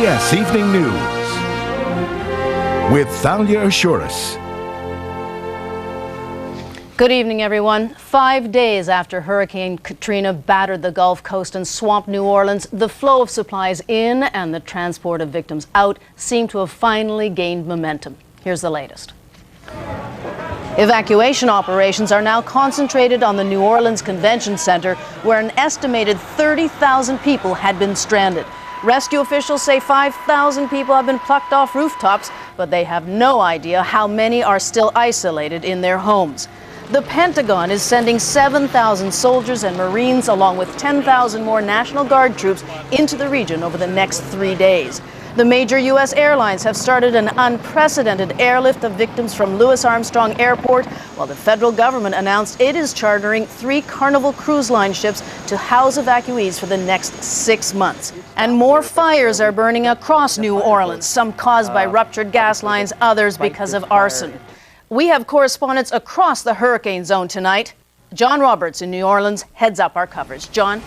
CBS Evening News with Thalia Ashuris. Good evening, everyone. 5 days after Hurricane Katrina battered the Gulf Coast and swamped New Orleans, the flow of supplies in and the transport of victims out seem to have finally gained momentum. Here's the latest. Evacuation operations are now concentrated on the New Orleans Convention Center, where an estimated 30,000 people had been stranded. Rescue officials say 5,000 people have been plucked off rooftops, but they have no idea how many are still isolated in their homes. The Pentagon is sending 7,000 soldiers and Marines, along with 10,000 more National Guard troops, into the region over the next 3 days. The major U.S. airlines have started an unprecedented airlift of victims from Louis Armstrong Airport, while the federal government announced it is chartering 3 Carnival Cruise Line ships to house evacuees for the next 6 months. And more fires are burning across New Orleans, some caused by ruptured gas lines, others because of arson. We have correspondents across the hurricane zone tonight. John Roberts in New Orleans heads up our coverage. John?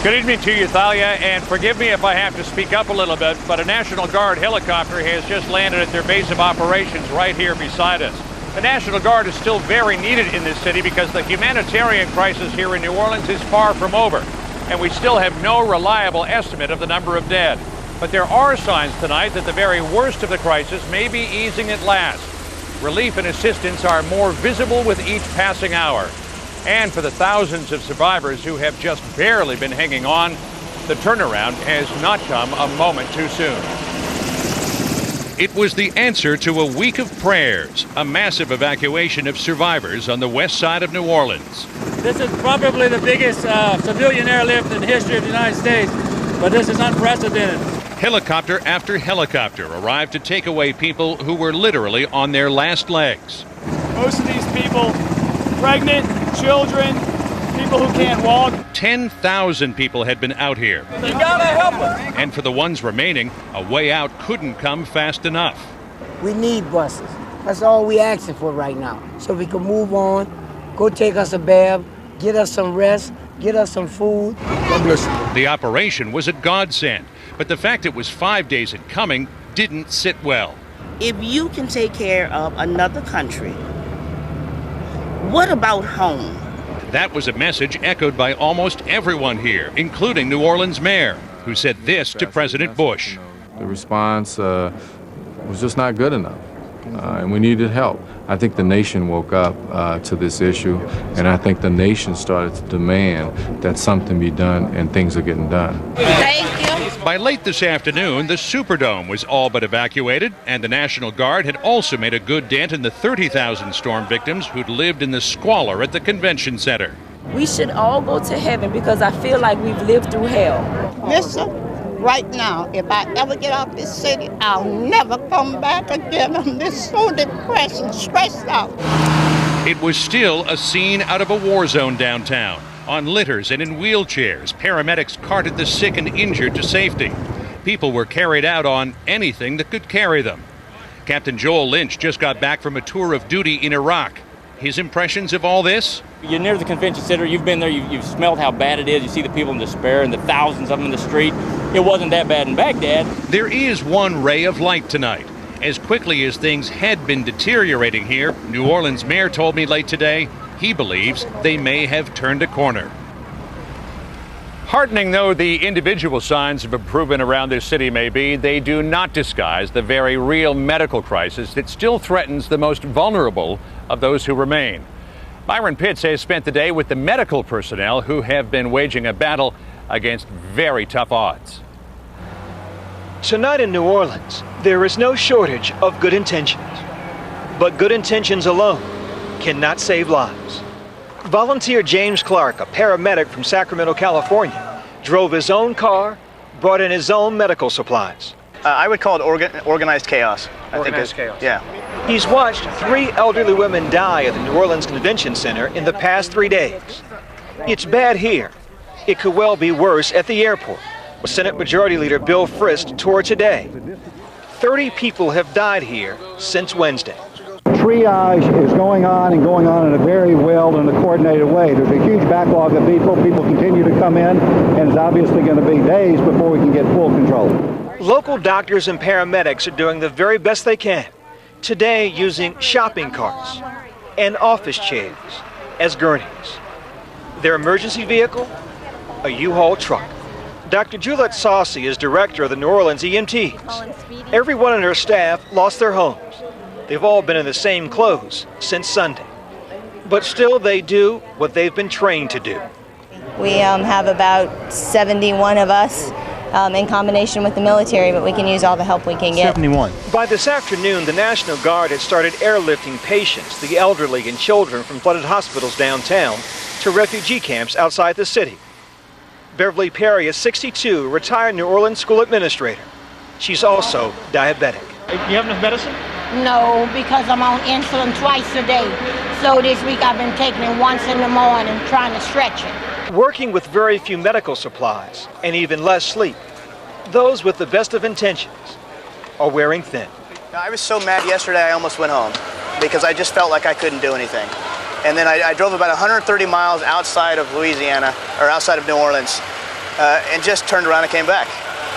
Good evening to you, Thalia, and forgive me if I have to speak up a little bit, but a National Guard helicopter has just landed at their base of operations right here beside us. The National Guard is still very needed in this city because the humanitarian crisis here in New Orleans is far from over, and we still have no reliable estimate of the number of dead. But there are signs tonight that the very worst of the crisis may be easing at last. Relief and assistance are more visible with each passing hour. And for the thousands of survivors who have just barely been hanging on, the turnaround has not come a moment too soon. It was the answer to a week of prayers, a massive evacuation of survivors on the west side of New Orleans. This is probably the biggest civilian airlift in the history of the United States, but this is unprecedented. Helicopter after helicopter arrived to take away people who were literally on their last legs. Most of these people, pregnant, children, people who can't walk. 10,000 people had been out here. You gotta help us. And for the ones remaining, a way out couldn't come fast enough. We need buses. That's all we asking for right now. So we can move on, go take us a bath, get us some rest, get us some food. God bless you. The operation was a godsend, but the fact it was 5 days in coming didn't sit well. If you can take care of another country, what about home? That was a message echoed by almost everyone here, including New Orleans Mayor, who said this to President Bush. The response was just not good enough, and we needed help. I think the nation woke up to this issue, and I think the nation started to demand that something be done, and things are getting done. Thank you. By late this afternoon, the Superdome was all but evacuated, and the National Guard had also made a good dent in the 30,000 storm victims who'd lived in the squalor at the convention center. We should all go to heaven because I feel like we've lived through hell. Listen, right now, if I ever get out this city, I'll never come back again. I'm just so depressed and stressed out. It was still a scene out of a war zone downtown. On litters and in wheelchairs, paramedics carted the sick and injured to safety. People were carried out on anything that could carry them. Captain Joel Lynch just got back from a tour of duty in Iraq. His impressions of all this? You're near the convention center. You've been there. You've smelled how bad it is. You see the people in despair and the thousands of them in the street. It wasn't that bad in Baghdad. There is one ray of light tonight. As quickly as things had been deteriorating here, New Orleans Mayor told me late today he believes they may have turned a corner. Heartening though the individual signs of improvement around this city may be, they do not disguise the very real medical crisis that still threatens the most vulnerable of those who remain. Byron Pitts has spent the day with the medical personnel who have been waging a battle against very tough odds. Tonight in New Orleans, there is no shortage of good intentions. But good intentions alone cannot save lives. Volunteer James Clark, a paramedic from Sacramento, California, drove his own car, brought in his own medical supplies. I would call it organized chaos. Organized chaos. Yeah. He's watched 3 elderly women die at the New Orleans Convention Center in the past 3 days. It's bad here. It could well be worse at the airport. Senate Majority Leader Bill Frist toured today. 30 people have died here since Wednesday. triage is going on and going on in a very well and a coordinated way. There's a huge backlog of people. People continue to come in, and it's obviously going to be days before we can get full control. Local doctors and paramedics are doing the very best they can, today using shopping carts and office chairs as gurneys. Their emergency vehicle, a U-Haul truck. Dr. Juliette Saucy is director of the New Orleans EMTs. Everyone on her staff lost their homes. They've all been in the same clothes since Sunday. But still they do what they've been trained to do. We have about 71 of us in combination with the military, but we can use all the help we can get. 71. By this afternoon, the National Guard had started airlifting patients, the elderly and children from flooded hospitals downtown, to refugee camps outside the city. Beverly Perry is 62, retired New Orleans school administrator. She's also diabetic. You have enough medicine? No, because I'm on insulin twice a day. So this week I've been taking it once in the morning, trying to stretch it. Working with very few medical supplies and even less sleep, those with the best of intentions are wearing thin. I was so mad yesterday I almost went home because I just felt like I couldn't do anything. And then I drove about 130 miles outside of Louisiana, or outside of New Orleans, and just turned around and came back.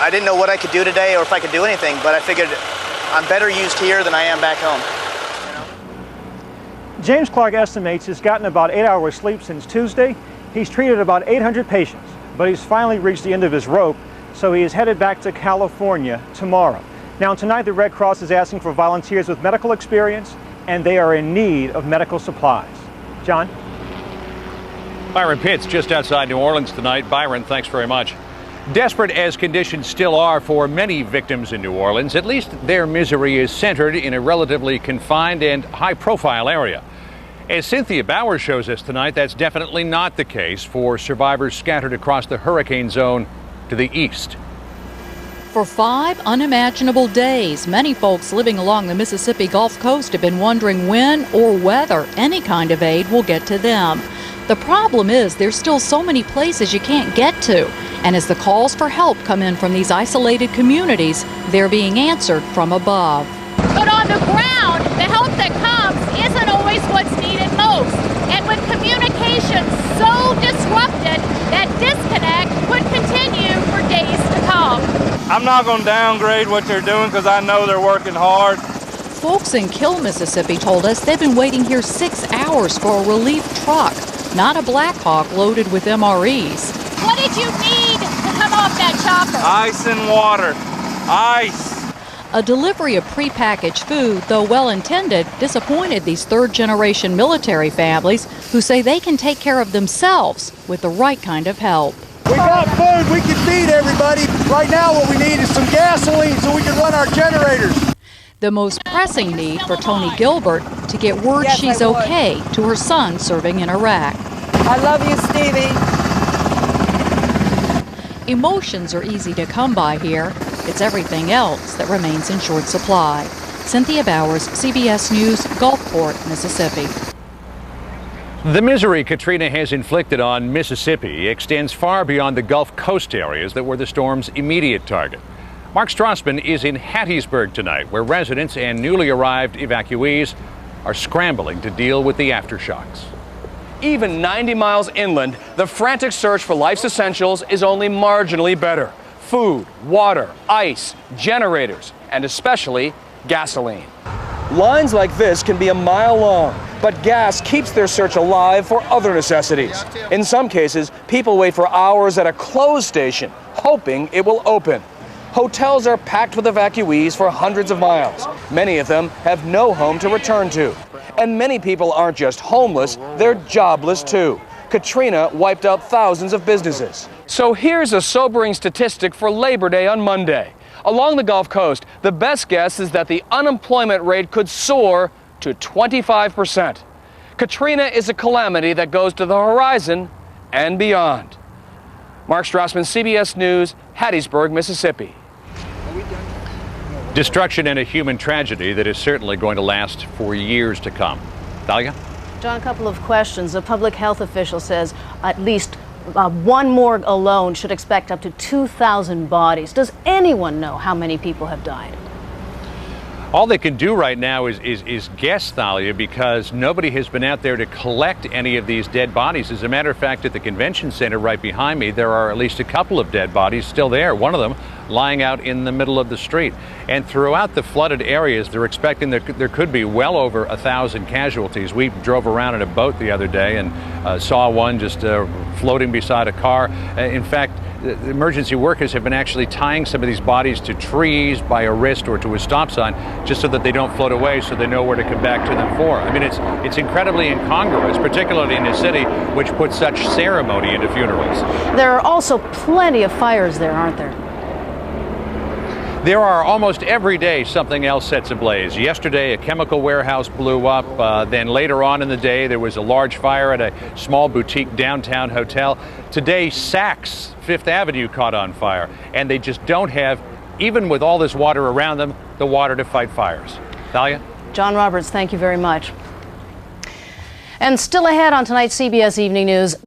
I didn't know what I could do today or if I could do anything, but I figured I'm better used here than I am back home. James Clark estimates he's gotten about 8 hours sleep since Tuesday. He's treated about 800 patients, but he's finally reached the end of his rope, so he is headed back to California tomorrow. Now tonight the Red Cross is asking for volunteers with medical experience, and they are in need of medical supplies. John? Byron Pitts just outside New Orleans tonight. Byron, thanks very much. Desperate as conditions still are for many victims in New Orleans, at least their misery is centered in a relatively confined and high-profile area. As Cynthia Bowers shows us tonight, that's definitely not the case for survivors scattered across the hurricane zone to the east. For 5 unimaginable days, many folks living along the Mississippi Gulf Coast have been wondering when or whether any kind of aid will get to them. The problem is there's still so many places you can't get to, and as the calls for help come in from these isolated communities, they're being answered from above. But on the ground, the help that comes isn't always what's needed most. And with communication so disrupted, that disconnect could continue for days to come. I'm not going to downgrade what they're doing because I know they're working hard. Folks in Kill, Mississippi told us they've been waiting here 6 hours for a relief truck, not a Black Hawk loaded with MREs. What did you need to come off that chopper? Ice and water. Ice. A delivery of prepackaged food, though well-intended, disappointed these third-generation military families who say they can take care of themselves with the right kind of help. We got food. We can feed everybody. Right now what we need is some gasoline so we can run our generators. The most pressing need for Tony Gilbert to get word she's okay to her son serving in Iraq. I love you, Stevie. Emotions are easy to come by here. It's everything else that remains in short supply. Cynthia Bowers, CBS News, Gulfport, Mississippi. The misery Katrina has inflicted on Mississippi extends far beyond the Gulf Coast areas that were the storm's immediate target. Mark Strassman is in Hattiesburg tonight, where residents and newly arrived evacuees are scrambling to deal with the aftershocks. Even 90 miles inland, the frantic search for life's essentials is only marginally better. Food, water, ice, generators, and especially gasoline. Lines like this can be a mile long, but gas keeps their search alive for other necessities. In some cases, people wait for hours at a closed station, hoping it will open. Hotels are packed with evacuees for hundreds of miles. Many of them have no home to return to. And many people aren't just homeless, they're jobless too. Katrina wiped out thousands of businesses. So here's a sobering statistic for Labor Day on Monday. Along the Gulf Coast, the best guess is that the unemployment rate could soar to 25%. Katrina is a calamity that goes to the horizon and beyond. Mark Strassman, CBS News, Hattiesburg, Mississippi. Destruction and a human tragedy that is certainly going to last for years to come. Thalia? John, a couple of questions. A public health official says at least one morgue alone should expect up to 2,000 bodies. Does anyone know how many people have died? All they can do right now is guess, Thalia, because nobody has been out there to collect any of these dead bodies. As a matter of fact, at the convention center right behind me, there are at least a couple of dead bodies still there, one of them lying out in the middle of the street. And throughout the flooded areas, they're expecting there could be well over 1,000 casualties. We drove around in a boat the other day and saw one just floating beside a car. In fact, the emergency workers have been actually tying some of these bodies to trees by a wrist or to a stop sign just so that they don't float away, so they know where to come back to them for. I mean, it's incredibly incongruous, particularly in a city which puts such ceremony into funerals. There are also plenty of fires there, aren't there? There are almost every day something else sets ablaze. Yesterday, a chemical warehouse blew up. Then later on in the day, there was a large fire at a small boutique downtown hotel. Today, Saks Fifth Avenue caught on fire, and they just don't have, even with all this water around them, the water to fight fires. Thalia? John Roberts, thank you very much. And still ahead on tonight's CBS Evening News.